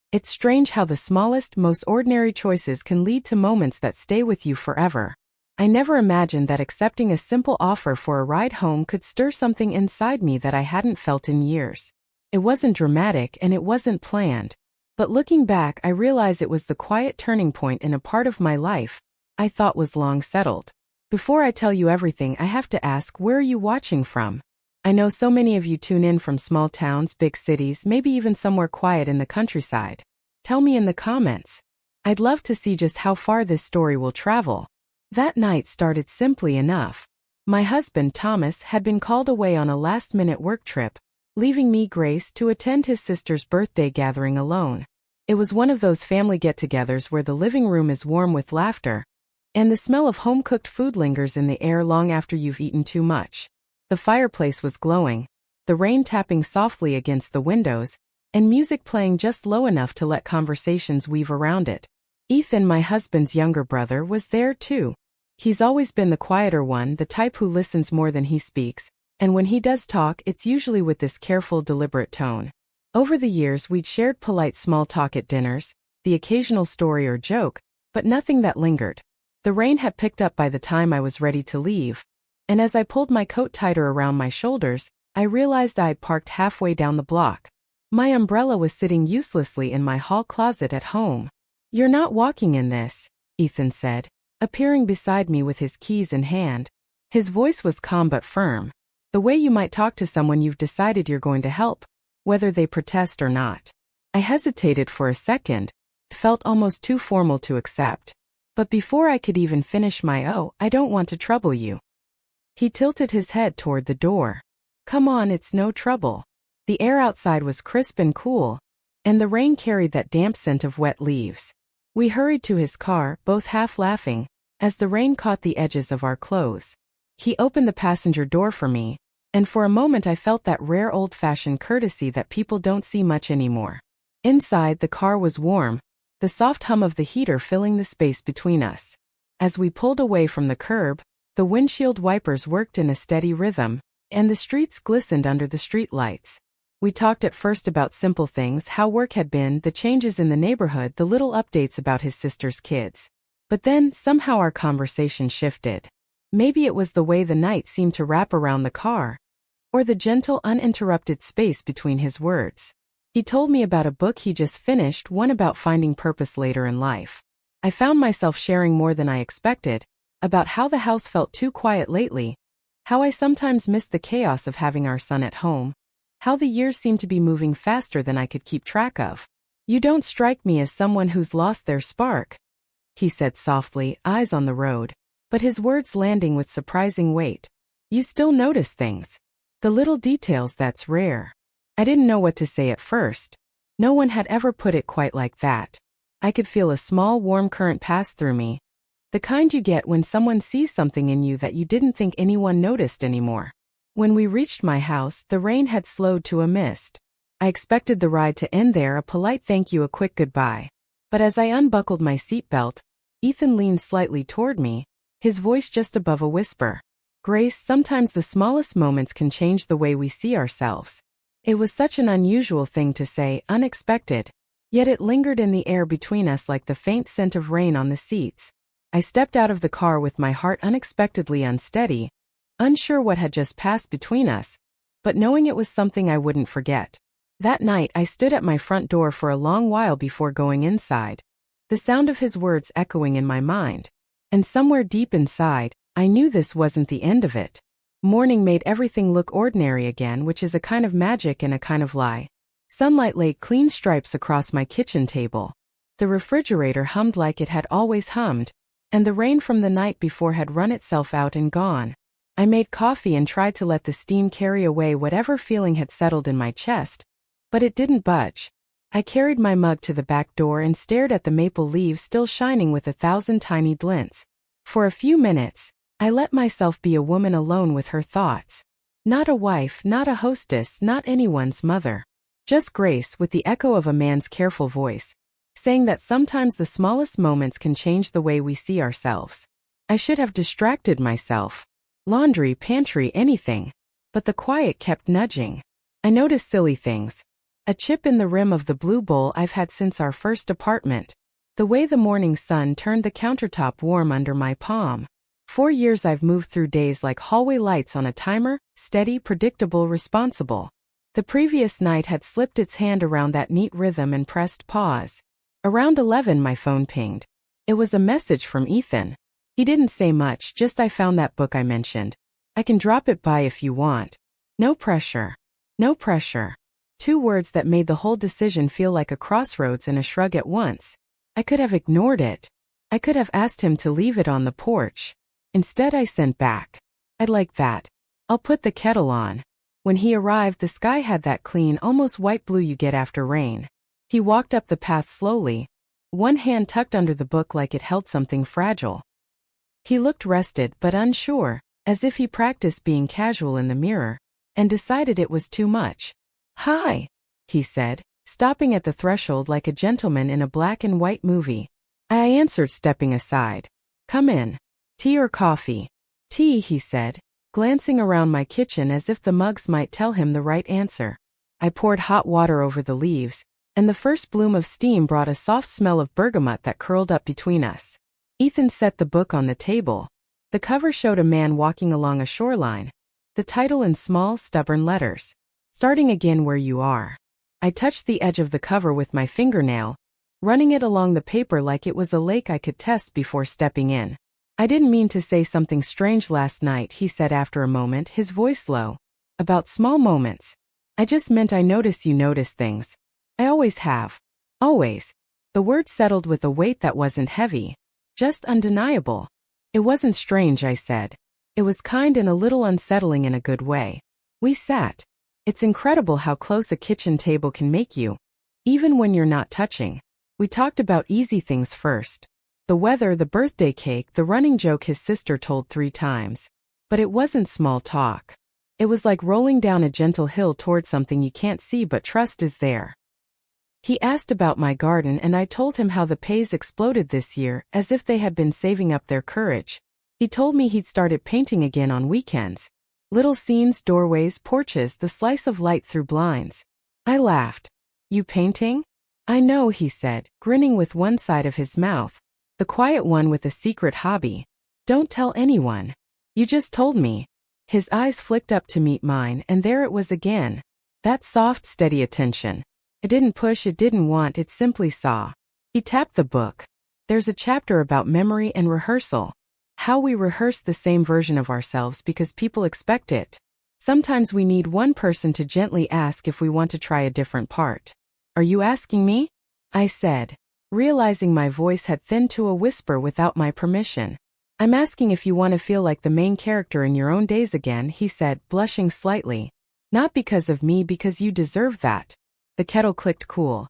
It's strange how the smallest, most ordinary choices can lead to moments that stay with you forever. I never imagined that accepting a simple offer for a ride home could stir something inside me that I hadn't felt in years. It wasn't dramatic and it wasn't planned. But looking back, I realize it was the quiet turning point in a part of my life I thought was long settled. Before I tell you everything, I have to ask, where are you watching from? I know so many of you tune in from small towns, big cities, maybe even somewhere quiet in the countryside. Tell me in the comments. I'd love to see just how far this story will travel. That night started simply enough. My husband, Thomas, had been called away on a last-minute work trip, leaving me, Grace, to attend his sister's birthday gathering alone. It was one of those family get-togethers where the living room is warm with laughter, and the smell of home-cooked food lingers in the air long after you've eaten too much. The fireplace was glowing, the rain tapping softly against the windows, and music playing just low enough to let conversations weave around it. Ethan, my husband's younger brother, was there too. He's always been the quieter one, the type who listens more than he speaks, and when he does talk, it's usually with this careful, deliberate tone. Over the years, we'd shared polite small talk at dinners, the occasional story or joke, but nothing that lingered. The rain had picked up by the time I was ready to leave, and as I pulled my coat tighter around my shoulders, I realized I'd parked halfway down the block. My umbrella was sitting uselessly in my hall closet at home. "You're not walking in this," Ethan said, appearing beside me with his keys in hand. His voice was calm but firm, the way you might talk to someone you've decided you're going to help, whether they protest or not. I hesitated for a second. It felt almost too formal to accept. But before I could even finish my "I don't want to trouble you," he tilted his head toward the door. "Come on, it's no trouble." The air outside was crisp and cool, and the rain carried that damp scent of wet leaves. We hurried to his car, both half laughing, as the rain caught the edges of our clothes. He opened the passenger door for me, and for a moment I felt that rare old-fashioned courtesy that people don't see much anymore. Inside, the car was warm, the soft hum of the heater filling the space between us. As we pulled away from the curb, the windshield wipers worked in a steady rhythm, and the streets glistened under the streetlights. We talked at first about simple things, how work had been, the changes in the neighborhood, the little updates about his sister's kids. But then, somehow our conversation shifted. Maybe it was the way the night seemed to wrap around the car, or the gentle, uninterrupted space between his words. He told me about a book he just finished, one about finding purpose later in life. I found myself sharing more than I expected, about how the house felt too quiet lately, how I sometimes missed the chaos of having our son at home, how the years seemed to be moving faster than I could keep track of. "You don't strike me as someone who's lost their spark," he said softly, eyes on the road, but his words landing with surprising weight. "You still notice things. The little details, that's rare." I didn't know what to say at first. No one had ever put it quite like that. I could feel a small warm current pass through me, the kind you get when someone sees something in you that you didn't think anyone noticed anymore. When we reached my house, the rain had slowed to a mist. I expected the ride to end there, a polite thank you, a quick goodbye. But as I unbuckled my seatbelt, Ethan leaned slightly toward me, his voice just above a whisper. "Grace, sometimes the smallest moments can change the way we see ourselves." It was such an unusual thing to say, unexpected, yet it lingered in the air between us like the faint scent of rain on the seats. I stepped out of the car with my heart unexpectedly unsteady, unsure what had just passed between us, but knowing it was something I wouldn't forget. That night I stood at my front door for a long while before going inside, the sound of his words echoing in my mind. And somewhere deep inside, I knew this wasn't the end of it. Morning made everything look ordinary again, which is a kind of magic and a kind of lie. Sunlight laid clean stripes across my kitchen table. The refrigerator hummed like it had always hummed, and the rain from the night before had run itself out and gone. I made coffee and tried to let the steam carry away whatever feeling had settled in my chest, but it didn't budge. I carried my mug to the back door and stared at the maple leaves still shining with 1,000 tiny glints. For a few minutes, I let myself be a woman alone with her thoughts. Not a wife, not a hostess, not anyone's mother. Just Grace with the echo of a man's careful voice, saying that sometimes the smallest moments can change the way we see ourselves. I should have distracted myself. Laundry, pantry, anything. But the quiet kept nudging. I noticed silly things. A chip in the rim of the blue bowl I've had since our first apartment. The way the morning sun turned the countertop warm under my palm. 4 years I've moved through days like hallway lights on a timer, steady, predictable, responsible. The previous night had slipped its hand around that neat rhythm and pressed pause. Around 11 my phone pinged. It was a message from Ethan. He didn't say much, just I found that book I mentioned. I can drop it by if you want. No pressure. No pressure. 2 words that made the whole decision feel like a crossroads and a shrug at once. I could have ignored it. I could have asked him to leave it on the porch. Instead I sent back. I'd like that. I'll put the kettle on. When he arrived, the sky had that clean, almost white blue you get after rain. He walked up the path slowly, one hand tucked under the book like it held something fragile. He looked rested but unsure, as if he practiced being casual in the mirror, and decided it was too much. "Hi," he said, stopping at the threshold like a gentleman in a black and white movie. I answered, stepping aside. "Come in. Tea or coffee?" "Tea," he said, glancing around my kitchen as if the mugs might tell him the right answer. I poured hot water over the leaves, and the first bloom of steam brought a soft smell of bergamot that curled up between us. Ethan set the book on the table. The cover showed a man walking along a shoreline. The title in small, stubborn letters. "Starting again where you are." I touched the edge of the cover with my fingernail, running it along the paper like it was a lake I could test before stepping in. "I didn't mean to say something strange last night," he said after a moment, his voice low. "About small moments. I just meant I notice you notice things. I always have. Always." The word settled with a weight that wasn't heavy, just undeniable. "It wasn't strange," I said. "It was kind and a little unsettling in a good way." We sat. It's incredible how close a kitchen table can make you, even when you're not touching. We talked about easy things first. The weather, the birthday cake, the running joke his sister told 3 times. But it wasn't small talk. It was like rolling down a gentle hill toward something you can't see but trust is there. He asked about my garden and I told him how the pays exploded this year, as if they had been saving up their courage. He told me he'd started painting again on weekends. Little scenes, doorways, porches, the slice of light through blinds. I laughed. "You painting?" "I know," he said, grinning with one side of his mouth. "The quiet one with a secret hobby. Don't tell anyone. You just told me." His eyes flicked up to meet mine, and there it was again. That soft, steady attention. It didn't push, it didn't want, it simply saw. He tapped the book. "There's a chapter about memory and rehearsal. How we rehearse the same version of ourselves because people expect it. Sometimes we need one person to gently ask if we want to try a different part." "Are you asking me?" I said, realizing my voice had thinned to a whisper without my permission. "I'm asking if you want to feel like the main character in your own days again," he said, blushing slightly. "Not because of me, because you deserve that." The kettle clicked cool.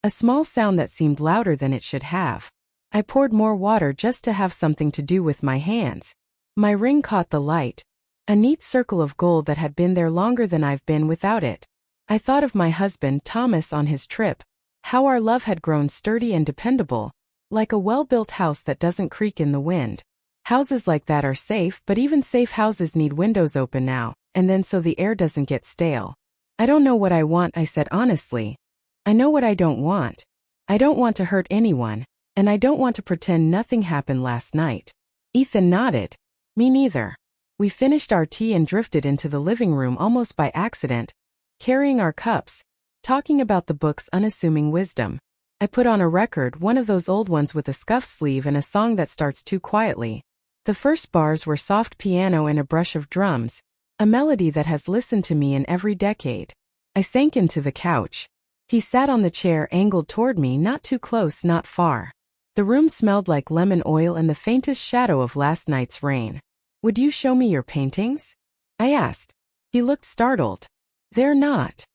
A small sound that seemed louder than it should have. I poured more water just to have something to do with my hands. My ring caught the light. A neat circle of gold that had been there longer than I've been without it. I thought of my husband, Thomas, on his trip. How our love had grown sturdy and dependable, like a well-built house that doesn't creak in the wind. Houses like that are safe, but even safe houses need windows open now, and then so the air doesn't get stale. "I don't know what I want," I said honestly. "I know what I don't want. I don't want to hurt anyone, and I don't want to pretend nothing happened last night." Ethan nodded. "Me neither." We finished our tea and drifted into the living room almost by accident, carrying our cups, talking about the book's unassuming wisdom. I put on a record, one of those old ones with a scuff sleeve and a song that starts too quietly. The first bars were soft piano and a brush of drums, a melody that has listened to me in every decade. I sank into the couch. He sat on the chair angled toward me, not too close, not far. The room smelled like lemon oil and the faintest shadow of last night's rain. "Would you show me your paintings?" I asked. He looked startled. They're not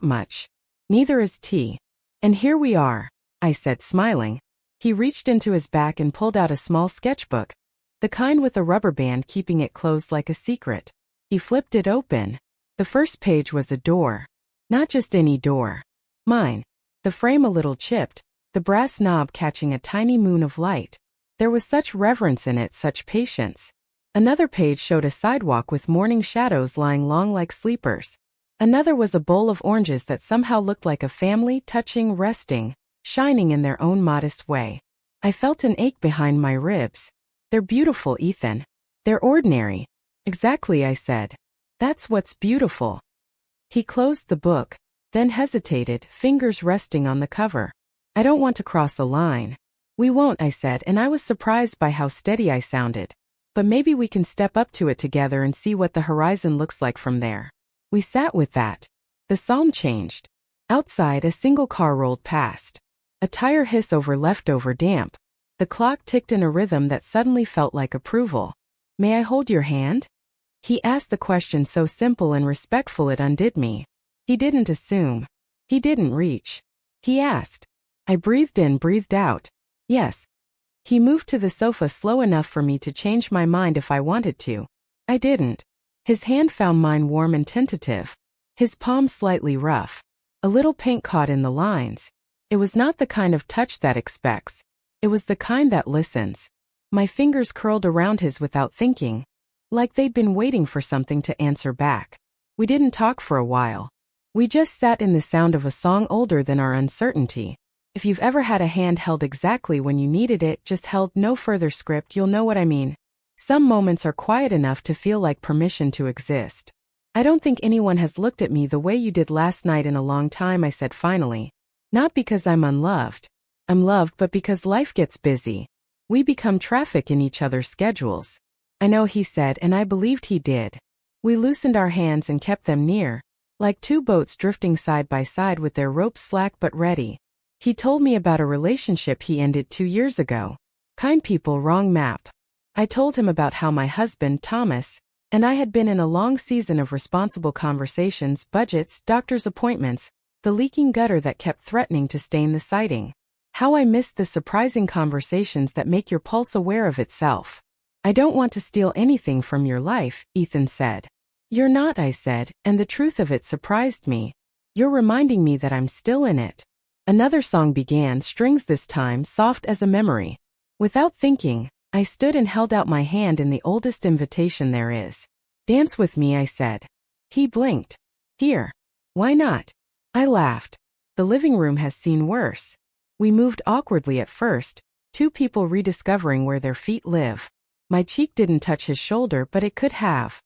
much. Neither is tea. "And here we are," I said, smiling. He reached into his back and pulled out a small sketchbook, the kind with a rubber band keeping it closed like a secret. He flipped it open. The first page was a door. Not just any door. Mine. The frame a little chipped, the brass knob catching a tiny moon of light. There was such reverence in it, such patience. Another page showed a sidewalk with morning shadows lying long like sleepers. Another was a bowl of oranges that somehow looked like a family, touching, resting, shining in their own modest way. I felt an ache behind my ribs. They're beautiful, Ethan. They're ordinary. Exactly, I said. That's what's beautiful. He closed the book, then hesitated, fingers resting on the cover. I don't want to cross a line. We won't, I said, and I was surprised by how steady I sounded. But maybe we can step up to it together and see what the horizon looks like from there. We sat with that. The psalm changed. Outside, a single car rolled past. A tire hissed over leftover damp. The clock ticked in a rhythm that suddenly felt like approval. May I hold your hand? He asked the question so simple and respectful it undid me. He didn't assume. He didn't reach. He asked. I breathed in, breathed out. Yes. He moved to the sofa slow enough for me to change my mind if I wanted to. I didn't. His hand found mine warm and tentative. His palm slightly rough. A little paint caught in the lines. It was not the kind of touch that expects. It was the kind that listens. My fingers curled around his without thinking, like they'd been waiting for something to answer back. We didn't talk for a while. We just sat in the sound of a song older than our uncertainty. If you've ever had a hand held exactly when you needed it, just held, no further script, you'll know what I mean. Some moments are quiet enough to feel like permission to exist. I don't think anyone has looked at me the way you did last night in a long time, I said finally. Not because I'm unloved. I'm loved, but because life gets busy. We become traffic in each other's schedules. I know, he said, and I believed he did. We loosened our hands and kept them near, like two boats drifting side by side with their ropes slack but ready. He told me about a relationship he ended 2 years ago. Kind people, wrong map. I told him about how my husband, Thomas, and I had been in a long season of responsible conversations, budgets, doctor's appointments, the leaking gutter that kept threatening to stain the siding. How I missed the surprising conversations that make your pulse aware of itself. I don't want to steal anything from your life, Ethan said. You're not, I said, and the truth of it surprised me. You're reminding me that I'm still in it. Another song began, strings this time, soft as a memory. Without thinking, I stood and held out my hand in the oldest invitation there is. Dance with me, I said. He blinked. Here. Why not? I laughed. The living room has seen worse. We moved awkwardly at first, two people rediscovering where their feet live. My cheek didn't touch his shoulder, but it could have.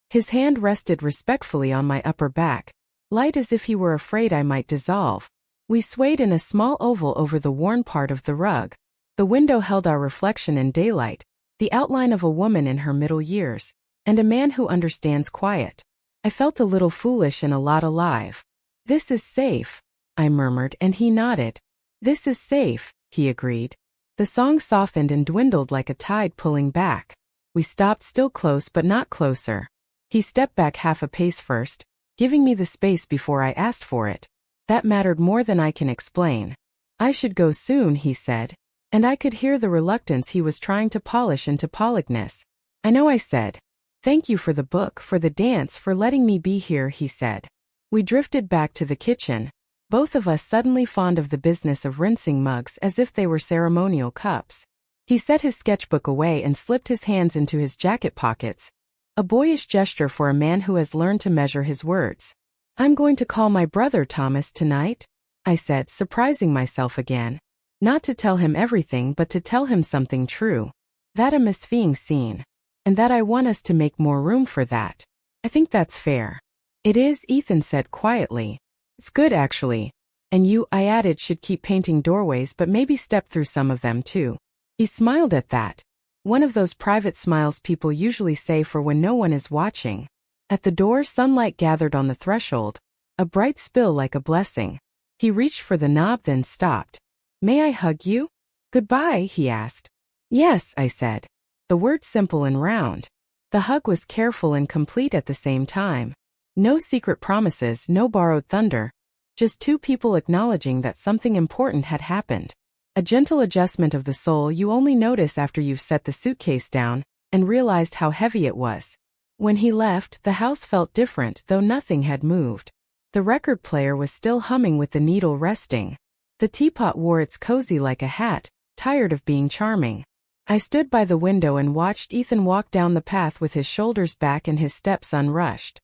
His hand rested respectfully on my upper back, light as if he were afraid I might dissolve. We swayed in a small oval over the worn part of the rug. The window held our reflection in daylight, the outline of a woman in her middle years, and a man who understands quiet. I felt a little foolish and a lot alive. This is safe, I murmured, and he nodded. This is safe, he agreed. The song softened and dwindled like a tide pulling back. We stopped, still close but not closer. He stepped back half a pace first, giving me the space before I asked for it. That mattered more than I can explain. I should go soon, he said, and I could hear the reluctance he was trying to polish into politeness. I know, I said. Thank you for the book, for the dance, for letting me be here, he said. We drifted back to the kitchen, both of us suddenly fond of the business of rinsing mugs as if they were ceremonial cups. He set his sketchbook away and slipped his hands into his jacket pockets, a boyish gesture for a man who has learned to measure his words. I'm going to call my brother Thomas tonight, I said, surprising myself again. Not to tell him everything, but to tell him something true. That I'm misfeeing seen. And that I want us to make more room for that. I think that's fair. It is, Ethan said quietly. It's good, actually. And you, I added, should keep painting doorways, but maybe step through some of them too. He smiled at that. One of those private smiles people usually say for when no one is watching. At the door, sunlight gathered on the threshold, a bright spill like a blessing. He reached for the knob, then stopped. May I hug you? Goodbye, he asked. Yes, I said. The word simple and round. The hug was careful and complete at the same time. No secret promises, no borrowed thunder. Just two people acknowledging that something important had happened. A gentle adjustment of the soul you only notice after you've set the suitcase down and realized how heavy it was. When he left, the house felt different, though nothing had moved. The record player was still humming with the needle resting. The teapot wore its cozy like a hat, tired of being charming. I stood by the window and watched Ethan walk down the path with his shoulders back and his steps unrushed.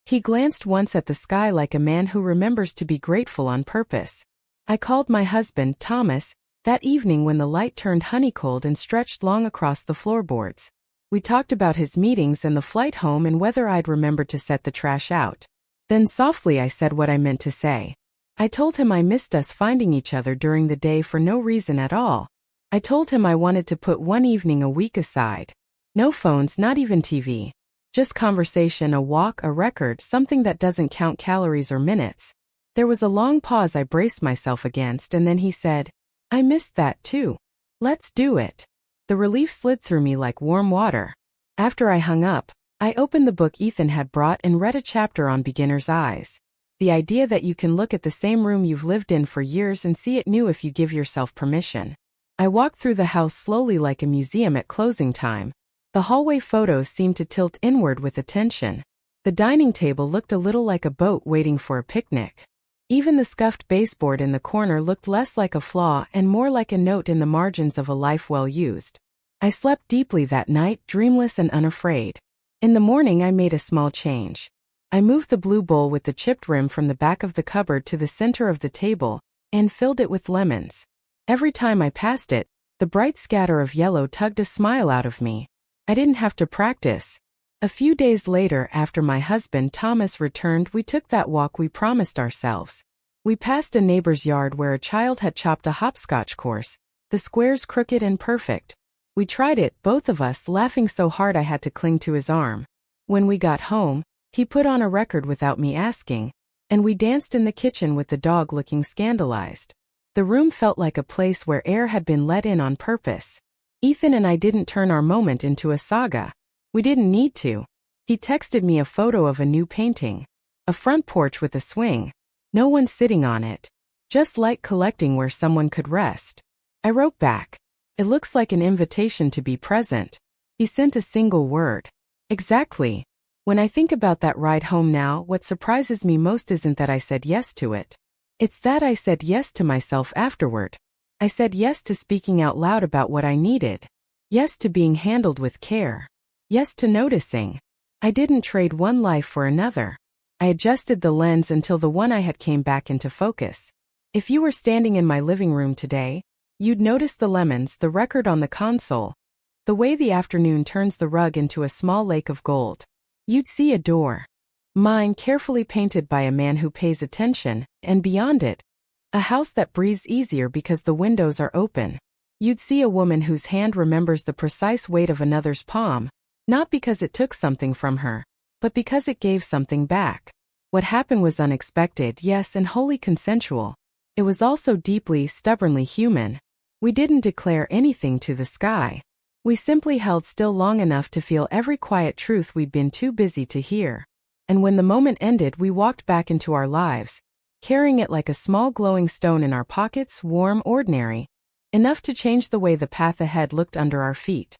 He glanced once at the sky like a man who remembers to be grateful on purpose. I called my husband, Thomas, that evening when the light turned honey-cold and stretched long across the floorboards. We talked about his meetings and the flight home and whether I'd remembered to set the trash out. Then softly I said what I meant to say. I told him I missed us finding each other during the day for no reason at all. I told him I wanted to put one evening a week aside. No phones, not even TV. Just conversation, a walk, a record, something that doesn't count calories or minutes. There was a long pause I braced myself against, and then he said, I missed that too. Let's do it. The relief slid through me like warm water. After I hung up, I opened the book Ethan had brought and read a chapter on beginner's eyes. The idea that you can look at the same room you've lived in for years and see it new if you give yourself permission. I walked through the house slowly like a museum at closing time. The hallway photos seemed to tilt inward with attention. The dining table looked a little like a boat waiting for a picnic. Even the scuffed baseboard in the corner looked less like a flaw and more like a note in the margins of a life well used. I slept deeply that night, dreamless and unafraid. In the morning I made a small change. I moved the blue bowl with the chipped rim from the back of the cupboard to the center of the table and filled it with lemons. Every time I passed it, the bright scatter of yellow tugged a smile out of me. I didn't have to practice. A few days later, after my husband Thomas returned, we took that walk we promised ourselves. We passed a neighbor's yard where a child had chopped a hopscotch course, the squares crooked and perfect. We tried it, both of us, laughing so hard I had to cling to his arm. When we got home, he put on a record without me asking, and we danced in the kitchen with the dog looking scandalized. The room felt like a place where air had been let in on purpose. Ethan and I didn't turn our moment into a saga. We didn't need to. He texted me a photo of a new painting. A front porch with a swing. No one sitting on it. Just light collecting where someone could rest. I wrote back. It looks like an invitation to be present. He sent a single word. Exactly. When I think about that ride home now, what surprises me most isn't that I said yes to it. It's that I said yes to myself afterward. I said yes to speaking out loud about what I needed. Yes to being handled with care. Yes to noticing. I didn't trade one life for another. I adjusted the lens until the one I had came back into focus. If you were standing in my living room today, you'd notice the lemons, the record on the console, the way the afternoon turns the rug into a small lake of gold. You'd see a door. Mine, carefully painted by a man who pays attention, and beyond it, a house that breathes easier because the windows are open. You'd see a woman whose hand remembers the precise weight of another's palm, not because it took something from her, but because it gave something back. What happened was unexpected, yes, and wholly consensual. It was also deeply, stubbornly human. We didn't declare anything to the sky. We simply held still long enough to feel every quiet truth we'd been too busy to hear. And when the moment ended, we walked back into our lives, carrying it like a small glowing stone in our pockets, warm, ordinary, enough to change the way the path ahead looked under our feet.